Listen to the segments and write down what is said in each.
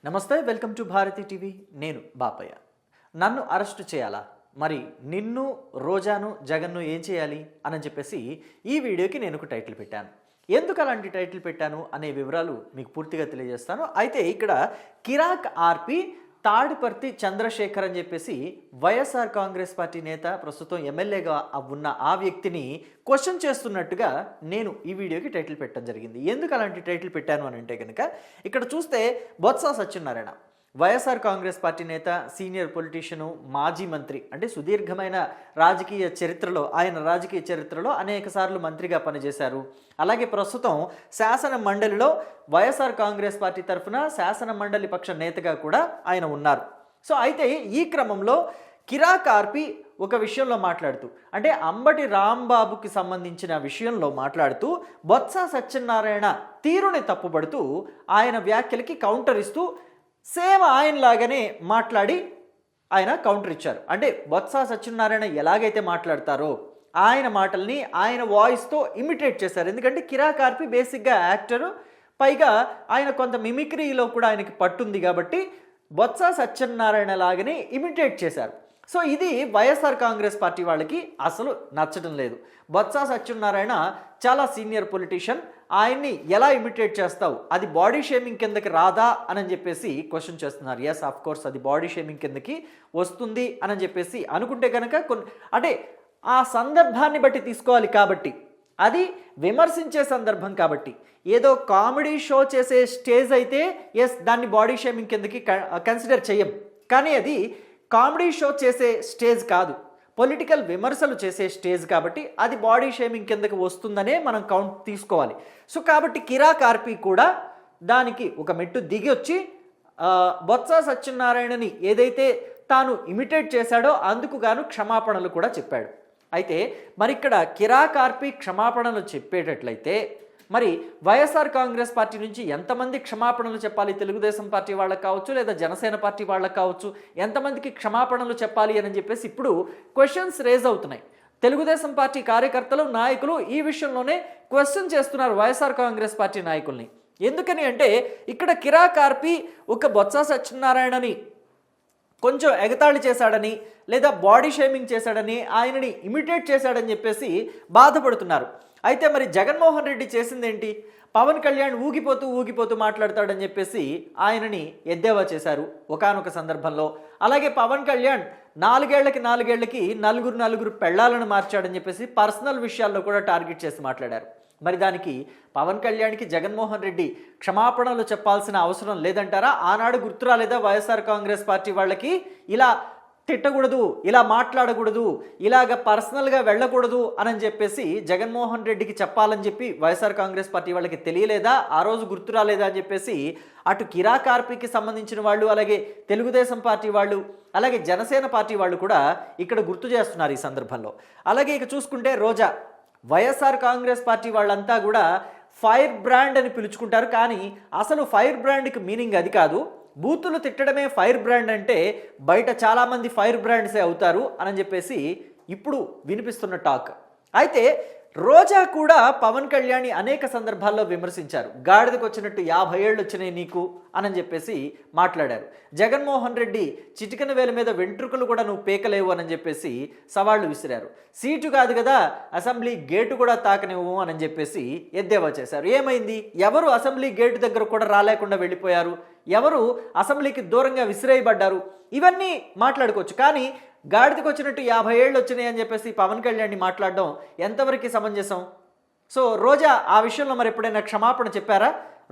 నమస్తే, welcome to Bharati TV. నేను బాపయ్య. నన్ను అరెస్ట్ చేయాలా, మరి నిన్ను, రోజాను, జగన్ను ఏం చేయాలి అని చెప్పేసి ఈ వీడియోకి నేను ఒక టైటిల్ పెట్టాను. ఎందుకు అలాంటి టైటిల్ పెట్టాను అనే వివరాలు మీకు పూర్తిగా తెలియజేస్తాను. అయితే ఇక్కడ కిరాక్ ఆర్పి తాడిపర్తి చంద్రశేఖర్ అని చెప్పేసి వైఎస్ఆర్ కాంగ్రెస్ పార్టీ నేత, ప్రస్తుతం ఎమ్మెల్యేగా ఉన్న ఆ వ్యక్తిని క్వశ్చన్ చేస్తున్నట్టుగా నేను ఈ వీడియోకి టైటిల్ పెట్టడం జరిగింది. ఎందుకు అలాంటి టైటిల్ పెట్టాను అని అంటే కనుక ఇక్కడ చూస్తే బొత్స సత్యనారాయణ వైఎస్ఆర్ కాంగ్రెస్ పార్టీ నేత, సీనియర్ పొలిటీషియను, మాజీ మంత్రి, అంటే సుదీర్ఘమైన రాజకీయ చరిత్రలో అనేక సార్లు మంత్రిగా పనిచేశారు. అలాగే ప్రస్తుతం శాసన మండలిలో వైఎస్ఆర్ కాంగ్రెస్ పార్టీ తరఫున శాసన మండలి పక్ష నేతగా కూడా ఆయన ఉన్నారు. సో అయితే ఈ క్రమంలో కిరాక్ ఆర్పి ఒక విషయంలో మాట్లాడుతూ, అంటే అంబటి రాంబాబుకి సంబంధించిన విషయంలో మాట్లాడుతూ బొత్స సత్యనారాయణ తీరుని తప్పుబడుతూ ఆయన వ్యాఖ్యలకి కౌంటర్ ఇస్తూ సేమ్ ఆయనలాగానే మాట్లాడి ఆయన కౌంటర్ ఇచ్చారు. అంటే బొత్స సత్యనారాయణ ఎలాగైతే మాట్లాడతారో ఆయన మాటల్ని ఆయన వాయిస్తో ఇమిటేట్ చేశారు. ఎందుకంటే కిరాక్ ఆర్పి బేసిక్గా యాక్టరు, పైగా ఆయన కొంత మిమిక్రీలో కూడా ఆయనకి పట్టుంది కాబట్టి బొత్స సత్యనారాయణ లాగానే ఇమిటేట్ చేశారు. సో ఇది వైఎస్ఆర్ కాంగ్రెస్ పార్టీ వాళ్ళకి అసలు నచ్చడం లేదు. బొత్స సత్యనారాయణ చాలా సీనియర్ పొలిటీషియన్, ఆయన్ని ఎలా ఇమిటేట్ చేస్తావు, అది బాడీ షేమింగ్ కిందకి రాదా అని చెప్పేసి క్వశ్చన్ చేస్తున్నారు. ఎస్, ఆఫ్ కోర్స్ అది బాడీ షేమింగ్ కిందకి వస్తుంది అని చెప్పేసి అనుకుంటే కనుక అంటే ఆ సందర్భాన్ని బట్టి తీసుకోవాలి. కాబట్టి అది విమర్శించే సందర్భం కాబట్టి, ఏదో కామెడీ షో చేసే స్టేజ్ అయితే ఎస్, దాన్ని బాడీ షేమింగ్ కిందకి కన్సిడర్ చేయం. కానీ అది కామెడీ షో చేసే స్టేజ్ కాదు, పొలిటికల్ విమర్శలు చేసే స్టేజ్ కాబట్టి అది బాడీ షేమింగ్ కిందకి వస్తుందనే మనం కౌంట్ తీసుకోవాలి. సో కాబట్టి కిరాక్ ఆర్పి కూడా దానికి ఒక మెట్టు దిగి వచ్చి బొత్స సత్యనారాయణని ఏదైతే తాను ఇమిటేట్ చేశాడో అందుకు గాను క్షమాపణలు కూడా చెప్పాడు. అయితే మరి ఇక్కడ కిరాక్ ఆర్పి క్షమాపణలు చెప్పేటట్లయితే మరి వైఎస్ఆర్ కాంగ్రెస్ పార్టీ నుంచి ఎంతమంది క్షమాపణలు చెప్పాలి? తెలుగుదేశం పార్టీ వాళ్ళకి కావచ్చు, లేదా జనసేన పార్టీ వాళ్ళకి కావచ్చు, ఎంతమందికి క్షమాపణలు చెప్పాలి అని చెప్పేసి ఇప్పుడు క్వశ్చన్స్ రేజ్ అవుతున్నాయి. తెలుగుదేశం పార్టీ కార్యకర్తలు, నాయకులు ఈ విషయంలోనే క్వశ్చన్ చేస్తున్నారు వైఎస్ఆర్ కాంగ్రెస్ పార్టీ నాయకుల్ని. ఎందుకని అంటే ఇక్కడ కిరాక్ ఆర్పి ఒక బొత్స సత్యనారాయణని కొంచెం ఎగతాళి చేశాడని, లేదా బాడీ షేమింగ్ చేశాడని, ఆయనని ఇమిటేట్ చేశాడని చెప్పేసి బాధపడుతున్నారు. అయితే మరి జగన్మోహన్ రెడ్డి చేసిందేంటి? పవన్ కళ్యాణ్ ఊగిపోతూ మాట్లాడతాడని చెప్పేసి ఆయనని ఎద్దేవా చేశారు ఒకానొక సందర్భంలో. అలాగే పవన్ కళ్యాణ్ నాలుగేళ్లకి నలుగురు పెళ్లాలను మార్చాడని చెప్పేసి పర్సనల్ విషయాల్లో కూడా టార్గెట్ చేసి మాట్లాడారు. మరి దానికి పవన్ కళ్యాణ్కి జగన్మోహన్ రెడ్డి క్షమాపణలు చెప్పాల్సిన అవసరం లేదంటారా? ఆనాడు గుర్తురాలేదా వైఎస్ఆర్ కాంగ్రెస్ పార్టీ వాళ్ళకి ఇలా తిట్టకూడదు, ఇలా మాట్లాడకూడదు, ఇలాగ పర్సనల్గా వెళ్ళకూడదు అని చెప్పేసి జగన్మోహన్ రెడ్డికి చెప్పాలని చెప్పి వైఎస్ఆర్ కాంగ్రెస్ పార్టీ వాళ్ళకి తెలియలేదా? ఆ రోజు గుర్తు రాలేదా అని చెప్పేసి అటు కిరాక్ ఆర్పికి సంబంధించిన వాళ్ళు, అలాగే తెలుగుదేశం పార్టీ వాళ్ళు, అలాగే జనసేన పార్టీ వాళ్ళు కూడా ఇక్కడ గుర్తు చేస్తున్నారు ఈ సందర్భంలో. అలాగే ఇక చూసుకుంటే రోజా, వైఎస్ఆర్ కాంగ్రెస్ పార్టీ వాళ్ళంతా కూడా ఫైర్ బ్రాండ్ అని పిలుచుకుంటారు. కానీ అసలు ఫైర్ బ్రాండ్కి మీనింగ్ అది కాదు. బూతులు తిట్టడమే ఫైర్ బ్రాండ్ అంటే బయట చాలామంది ఫైర్ బ్రాండ్సే అవుతారు అని చెప్పేసి ఇప్పుడు వినిపిస్తున్న టాక్. అయితే రోజా కూడా పవన్ కళ్యాణ్ అనేక సందర్భాల్లో విమర్శించారు. గాడిదకు వచ్చినట్టు 50 ఏళ్ళు వచ్చినాయి నీకు అని చెప్పేసి మాట్లాడారు. జగన్మోహన్ రెడ్డి చిటికన వేల మీద వెంట్రుకలు కూడా నువ్వు పేకలేవు అని చెప్పేసి సవాళ్లు విసిరారు. సీటు కాదు కదా, అసెంబ్లీ గేటు కూడా తాకనివ్వు అని చెప్పేసి ఎద్దేవా చేశారు. ఏమైంది? ఎవరు అసెంబ్లీ గేటు దగ్గర కూడా రాలేకుండా వెళ్ళిపోయారు? ఎవరు అసెంబ్లీకి దూరంగా విసిరేయబడ్డారు? ఇవన్నీ మాట్లాడుకోవచ్చు. కానీ గాడిదకు వచ్చినట్టు 50 ఏళ్ళు వచ్చినాయి అని చెప్పేసి పవన్ కళ్యాణ్ని మాట్లాడడం ఎంతవరకు సమంజసం? సో రోజా ఆ విషయంలో మరి ఎప్పుడైనా క్షమాపణ చెప్పారా?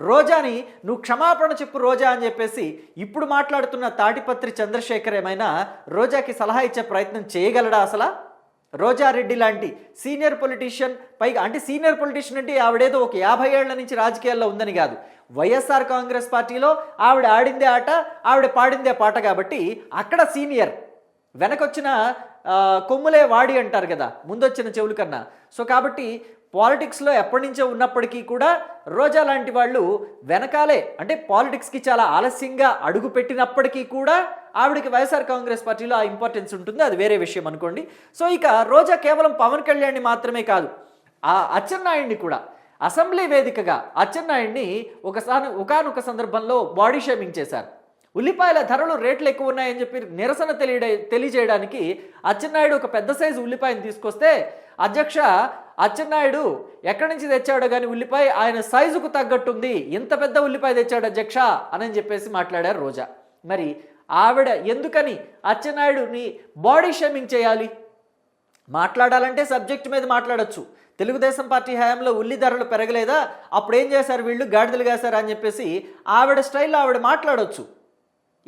రోజాని నువ్వు క్షమాపణ చెప్పు రోజా అని చెప్పేసి ఇప్పుడు మాట్లాడుతున్న తాటిపత్రి చంద్రశేఖర్ ఏమైనా రోజాకి సలహా ఇచ్చే ప్రయత్నం చేయగలడా? అసలు రోజారెడ్డి లాంటి సీనియర్ పొలిటీషియన్, పైగా అంటే సీనియర్ పొలిటీషియన్ అంటే ఆవిడేదో ఒక 50 ఏళ్ల నుంచి రాజకీయాల్లో ఉందని కాదు. వైఎస్ఆర్ కాంగ్రెస్ పార్టీలో ఆవిడ ఆడిందే ఆట, ఆవిడ పాడిందే పాట కాబట్టి అక్కడ సీనియర్. వెనకొచ్చిన కొమ్ములే వాడి అంటారు కదా, ముందొచ్చిన చెవుల కన్నా. సో కాబట్టి పాలిటిక్స్లో ఎప్పటి నుంచో ఉన్నప్పటికీ కూడా రోజా లాంటి వాళ్ళు వెనకాలే, అంటే పాలిటిక్స్కి చాలా ఆలస్యంగా అడుగు పెట్టినప్పటికీ కూడా ఆవిడకి వైఎస్ఆర్ కాంగ్రెస్ పార్టీలో ఆ ఇంపార్టెన్స్ ఉంటుంది, అది వేరే విషయం అనుకోండి. సో ఇక రోజా కేవలం పవన్ కళ్యాణ్ని మాత్రమే కాదు, ఆ అచ్చెన్నాయుడిని కూడా అసెంబ్లీ వేదికగా అచ్చెన్నాయుడిని ఒకానొక సందర్భంలో బాడీ షేమింగ్ చేశారు. ఉల్లిపాయల ధరలు రేట్లు ఎక్కువ ఉన్నాయని చెప్పి నిరసన తెలియజేయడానికి అచ్చెన్నాయుడు ఒక పెద్ద సైజు ఉల్లిపాయను తీసుకొస్తే, అధ్యక్ష అచ్చెన్నాయుడు ఎక్కడి నుంచి తెచ్చాడో కానీ ఉల్లిపాయ ఆయన సైజుకు తగ్గట్టుంది, ఇంత పెద్ద ఉల్లిపాయ తెచ్చాడు అధ్యక్ష అని చెప్పేసి మాట్లాడారు రోజా. మరి ఆవిడ ఎందుకని అచ్చెన్నాయుడుని బాడీ షేమింగ్ చేయాలి? మాట్లాడాలంటే సబ్జెక్ట్ మీద మాట్లాడొచ్చు. తెలుగుదేశం పార్టీ హయాంలో ఉల్లి ధరలు పెరగలేదా, అప్పుడు ఏం చేశారు వీళ్ళు, గాడిదలు కాశారు అని చెప్పేసి ఆవిడ స్టైల్లో ఆవిడ మాట్లాడవచ్చు.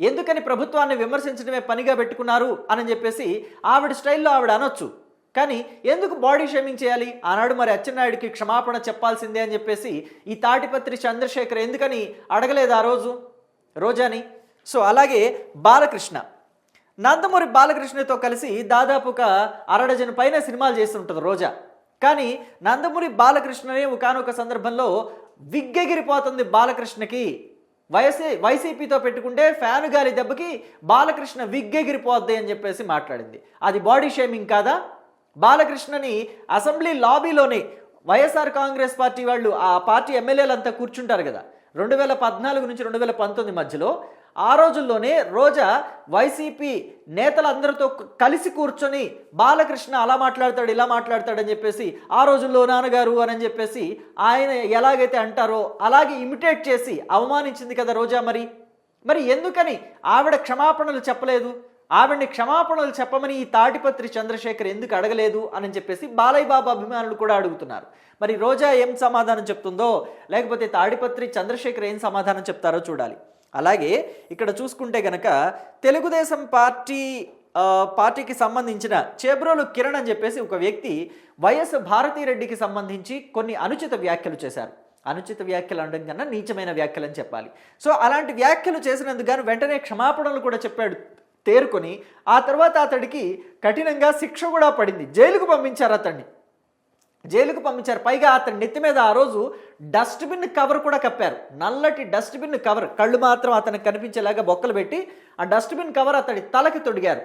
ఎందుకని ప్రభుత్వాన్ని విమర్శించడమే పనిగా పెట్టుకున్నారు అని చెప్పేసి ఆవిడ స్టైల్లో ఆవిడ అనొచ్చు. కానీ ఎందుకు బాడీ షేమింగ్ చేయాలి? ఆనాడు మరి అచ్చెన్నాయుడికి క్షమాపణ చెప్పాల్సిందే అని చెప్పేసి ఈ తాటిపత్రి చంద్రశేఖర్ ఎందుకని అడగలేదు ఆ రోజు రోజాని? సో అలాగే బాలకృష్ణ, నందమూరి బాలకృష్ణతో కలిసి దాదాపు ఒక 1/2 డజన్ పైన సినిమాలు చేస్తుంటుంది రోజా. కానీ నందమూరి బాలకృష్ణనే ఒకానొక సందర్భంలో విగ్గెగిరిపోతుంది బాలకృష్ణకి. వైసీపీతో పెట్టుకుంటే ఫ్యాను గాలి దెబ్బకి బాలకృష్ణ విగ్గెగిరిపోద్ది అని చెప్పేసి మాట్లాడింది. అది బాడీ షేమింగ్ కాదా? బాలకృష్ణని అసెంబ్లీ లాబీలోనే వైఎస్ఆర్ కాంగ్రెస్ పార్టీ వాళ్ళు, ఆ పార్టీ ఎమ్మెల్యేలంతా కూర్చుంటారు కదా 2014 నుంచి 2019 మధ్యలో, ఆ రోజుల్లోనే రోజా వైసీపీ నేతలందరితో కలిసి కూర్చొని బాలకృష్ణ అలా మాట్లాడతాడు ఇలా మాట్లాడతాడని చెప్పేసి, ఆ రోజుల్లో నాన్నగారు అని చెప్పేసి ఆయన ఎలాగైతే అంటారో అలాగే ఇమిటేట్ చేసి అవమానించింది కదా రోజా. మరి ఎందుకని ఆవిడ క్షమాపణలు చెప్పలేదు? ఆవిడ్ని క్షమాపణలు చెప్పమని ఈ తాటిపత్రి చంద్రశేఖర్ ఎందుకు అడగలేదు అని చెప్పేసి బాలయ్య బాబు అభిమానులు కూడా అడుగుతున్నారు. మరి రోజా ఏం సమాధానం చెప్తుందో, లేకపోతే తాటిపత్రి చంద్రశేఖర్ ఏం సమాధానం చెప్తారో చూడాలి. అలాగే ఇక్కడ చూసుకుంటే గనక తెలుగుదేశం పార్టీకి సంబంధించిన చేబ్రోలు కిరణ్ అని చెప్పేసి ఒక వ్యక్తి వైఎస్ భారతీరెడ్డికి సంబంధించి కొన్ని అనుచిత వ్యాఖ్యలు చేశారు. అనుచిత వ్యాఖ్యలు అనడం కన్నా నీచమైన వ్యాఖ్యలు అని చెప్పాలి. సో అలాంటి వ్యాఖ్యలు చేసినందుకు గాను వెంటనే క్షమాపణలు కూడా చెప్పాడు తేరుకొని. ఆ తర్వాత అతడికి కఠినంగా శిక్ష కూడా పడింది, జైలుకు పంపించారు. జైలుకు పంపించారు. పైగా అతని నెత్తి మీద ఆ రోజు డస్ట్బిన్ కవర్ కూడా కప్పారు, నల్లటి డస్ట్బిన్ కవర్. కళ్ళు మాత్రం అతనికి కనిపించేలాగా బొక్కలు పెట్టి ఆ డస్ట్బిన్ కవర్ అతడి తలకి తొడిగారు.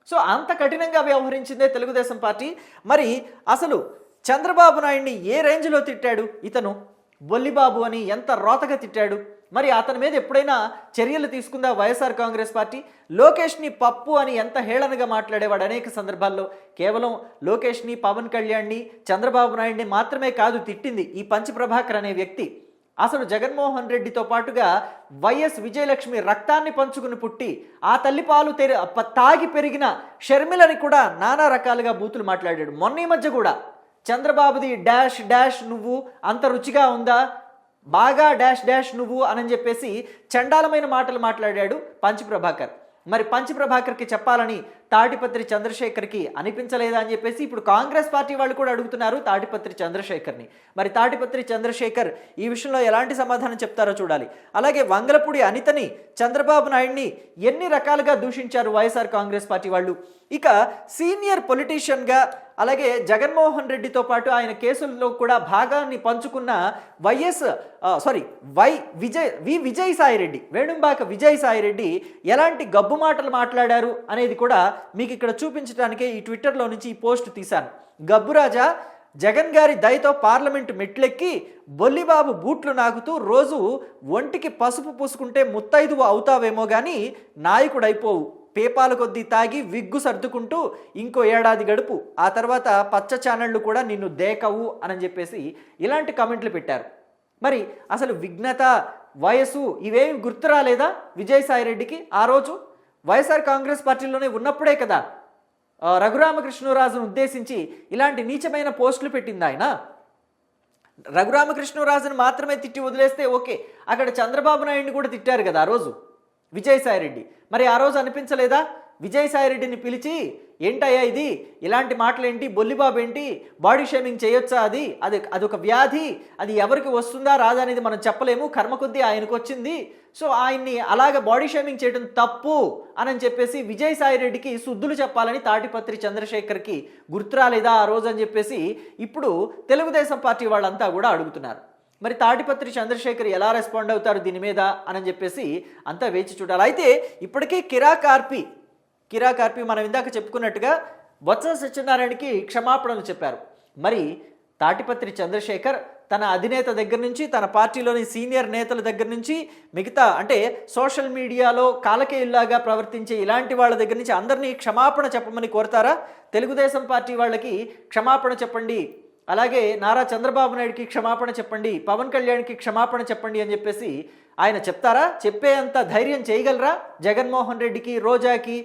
సో అంత కఠినంగా వ్యవహరించిందే తెలుగుదేశం పార్టీ. మరి అసలు చంద్రబాబు నాయుడిని ఏ రేంజ్లో తిట్టాడు ఇతను? బొల్లిబాబు అని ఎంత రోతగా తిట్టాడు. మరి అతని మీద ఎప్పుడైనా చర్యలు తీసుకుందా వైఎస్ఆర్ కాంగ్రెస్ పార్టీ? లోకేష్ని పప్పు అని ఎంత హేళనగా మాట్లాడేవాడు అనేక సందర్భాల్లో. కేవలం లోకేష్ని, పవన్ కళ్యాణ్ని, చంద్రబాబు నాయుడిని మాత్రమే కాదు తిట్టింది ఈ పంచ ప్రభాకర్ అనే వ్యక్తి. అసలు జగన్మోహన్ రెడ్డితో పాటుగా వైఎస్ విజయలక్ష్మి రక్తాన్ని పంచుకుని పుట్టి ఆ తల్లిపాలు తాగి పెరిగిన షర్మిలని కూడా నానా రకాలుగా బూతులు మాట్లాడాడు. మొన్న ఈ మధ్య కూడా చంద్రబాబుది డాష్ డాష్ నువ్వు అంత రుచిగా ఉందా, బాగా డాష్ డాష్ నువ్వు అని చెప్పేసి చండాలమైన మాటలు మాట్లాడాడు పంచ ప్రభాకర్. మరి పంచ ప్రభాకర్కి చెప్పాలని తాటిపత్రి చంద్రశేఖర్కి అనిపించలేదా అని చెప్పేసి ఇప్పుడు కాంగ్రెస్ పార్టీ వాళ్ళు కూడా అడుగుతున్నారు తాటిపత్రి చంద్రశేఖర్ని. మరి తాటిపత్రి చంద్రశేఖర్ ఈ విషయంలో ఎలాంటి సమాధానం చెప్తారో చూడాలి. అలాగే వంగలపూడి అనితని, చంద్రబాబు నాయుడిని ఎన్ని రకాలుగా దూషించారు వైఎస్ఆర్ కాంగ్రెస్ పార్టీ వాళ్ళు. ఇక సీనియర్ పొలిటీషియన్గా అలాగే జగన్మోహన్ రెడ్డితో పాటు ఆయన కేసుల్లో కూడా భాగాన్ని పంచుకున్న విజయసాయిరెడ్డి, వేణుంబాక విజయసాయిరెడ్డి ఎలాంటి గబ్బు మాటలు మాట్లాడారు అనేది కూడా మీకు ఇక్కడ చూపించడానికే ఈ ట్విట్టర్లో నుంచి ఈ పోస్ట్ తీశాను. గబ్బురాజా జగన్ గారి దయతో పార్లమెంటు మెట్లెక్కి బొల్లిబాబు బూట్లు నాకుతూ రోజు ఒంటికి పసుపు పూసుకుంటే ముత్తైదువు అవుతావేమో కానీ నాయకుడైపోవు. పేపాల కొద్దీ తాగి విగ్గు సర్దుకుంటూ ఇంకో ఏడాది గడుపు, ఆ తర్వాత పచ్చ ఛానళ్లు కూడా నిన్ను దేకవు అని చెప్పేసి ఇలాంటి కామెంట్లు పెట్టారు. మరి అసలు విఘ్నత, వయసు ఇవేమి గుర్తు రాలేదా విజయసాయిరెడ్డికి? ఆ రోజు వైఎస్ఆర్ కాంగ్రెస్ పార్టీలోనే ఉన్నప్పుడే కదా రఘురామకృష్ణరాజును ఉద్దేశించి ఇలాంటి నీచమైన పోస్టులు పెట్టింది ఆయన. రఘురామకృష్ణరాజును మాత్రమే తిట్టి వదిలేస్తే ఓకే, అక్కడ చంద్రబాబు నాయుడిని కూడా తిట్టారు కదా ఆ రోజు విజయసాయిరెడ్డి. మరి ఆ రోజు అనిపించలేదా విజయసాయిరెడ్డిని పిలిచి, ఏంటయ్యా ఇది, ఇలాంటి మాటలు ఏంటి, బొల్లిబాబు ఏంటి, బాడీ షేమింగ్ చేయొచ్చా, అదొక వ్యాధి, అది ఎవరికి వస్తుందా రాదా అనేది మనం చెప్పలేము, కర్మ కొద్దీ ఆయనకు వచ్చింది, సో ఆయన్ని అలాగ బాడీ షేమింగ్ చేయడం తప్పు అని చెప్పేసి విజయసాయిరెడ్డికి శుద్ధులు చెప్పాలని తాటిపత్రి చంద్రశేఖర్కి గుర్తురాలేదా ఆ రోజు అని చెప్పేసి ఇప్పుడు తెలుగుదేశం పార్టీ వాళ్ళంతా కూడా అడుగుతున్నారు. మరి తాటిపత్రి చంద్రశేఖర్ ఎలా రెస్పాండ్ అవుతారు దీని మీద అని చెప్పేసి అంతా వేచి చూడాలి. అయితే ఇప్పటికీ కిరాకార్పి మనం ఇందాక చెప్పుకున్నట్టుగా బొత్స సత్యనారాయణకి క్షమాపణలు చెప్పారు. మరి తాటిపత్రి చంద్రశేఖర్ తన అధినేత దగ్గర నుంచి, తన పార్టీలోని సీనియర్ నేతల దగ్గర నుంచి, మిగతా అంటే సోషల్ మీడియాలో కాలకేయుల్లాగా ప్రవర్తించే ఇలాంటి వాళ్ళ దగ్గర నుంచి అందరినీ క్షమాపణ చెప్పమని కోరతారా? తెలుగుదేశం పార్టీ వాళ్ళకి క్షమాపణ చెప్పండి, అలాగే నారా చంద్రబాబు నాయుడుకి క్షమాపణ చెప్పండి, పవన్ కళ్యాణ్కి క్షమాపణ చెప్పండి అని చెప్పేసి ఆయన చెప్తారా? చెప్పేంత ధైర్యం చేయగలరా? జగన్మోహన్ రెడ్డికి, రోజాకి,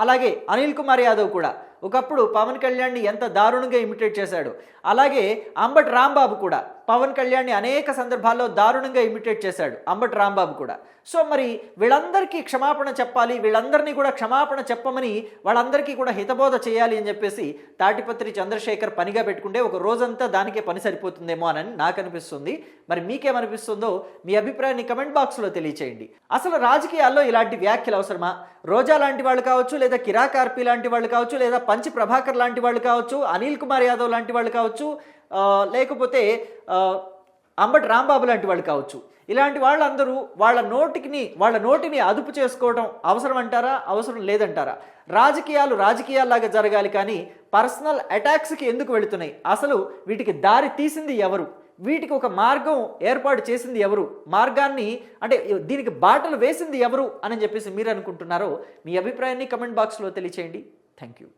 అలాగే అనిల్ కుమార్ యాదవ్ కూడా ఒకప్పుడు పవన్ కళ్యాణ్ని ఎంత దారుణంగా ఇమిటేట్ చేశాడు. అలాగే అంబటి రాంబాబు కూడా పవన్ కళ్యాణ్ని అనేక సందర్భాల్లో దారుణంగా ఇమిటేట్ చేశాడు, అంబటి రాంబాబు కూడా. సో మరి వీళ్ళందరికీ క్షమాపణ చెప్పాలి, వీళ్ళందరినీ కూడా క్షమాపణ చెప్పమని వాళ్ళందరికీ కూడా హితబోధ చేయాలి అని చెప్పేసి తాటిపత్రి చంద్రశేఖర్ పనిగా పెట్టుకుంటే ఒక రోజంతా దానికే పని సరిపోతుందేమో అని నాకు అనిపిస్తుంది. మరి మీకేమనిపిస్తుందో మీ అభిప్రాయాన్ని కమెంట్ బాక్స్లో తెలియచేయండి. అసలు రాజకీయాల్లో ఇలాంటి వ్యాఖ్యలు అవసరమా? రోజా లాంటి వాళ్ళు కావచ్చు, లేదా కిరాకార్పి లాంటి వాళ్ళు కావచ్చు, లేదా పంచి ప్రభాకర్ లాంటి వాళ్ళు కావచ్చు, అనిల్ కుమార్ యాదవ్ లాంటి వాళ్ళు కావచ్చు, లేకపోతే అంబటి రాంబాబు లాంటి వాళ్ళు కావచ్చు, ఇలాంటి వాళ్ళందరూ వాళ్ళ నోటిని అదుపు చేసుకోవడం అవసరం అంటారా? అవసరం లేదంటారా? రాజకీయాలు రాజకీయాల్లాగా జరగాలి కానీ పర్సనల్ అటాక్స్కి ఎందుకు వెళుతున్నాయి? అసలు వీటికి దారి తీసింది ఎవరు? వీటికి ఒక మార్గం ఏర్పాటు చేసింది ఎవరు? మార్గాన్ని అంటే దీనికి బాటలు వేసింది ఎవరు అని చెప్పేసి మీరు అనుకుంటున్నారో మీ అభిప్రాయాన్ని కమెంట్ బాక్స్లో తెలియచేయండి. Thank you.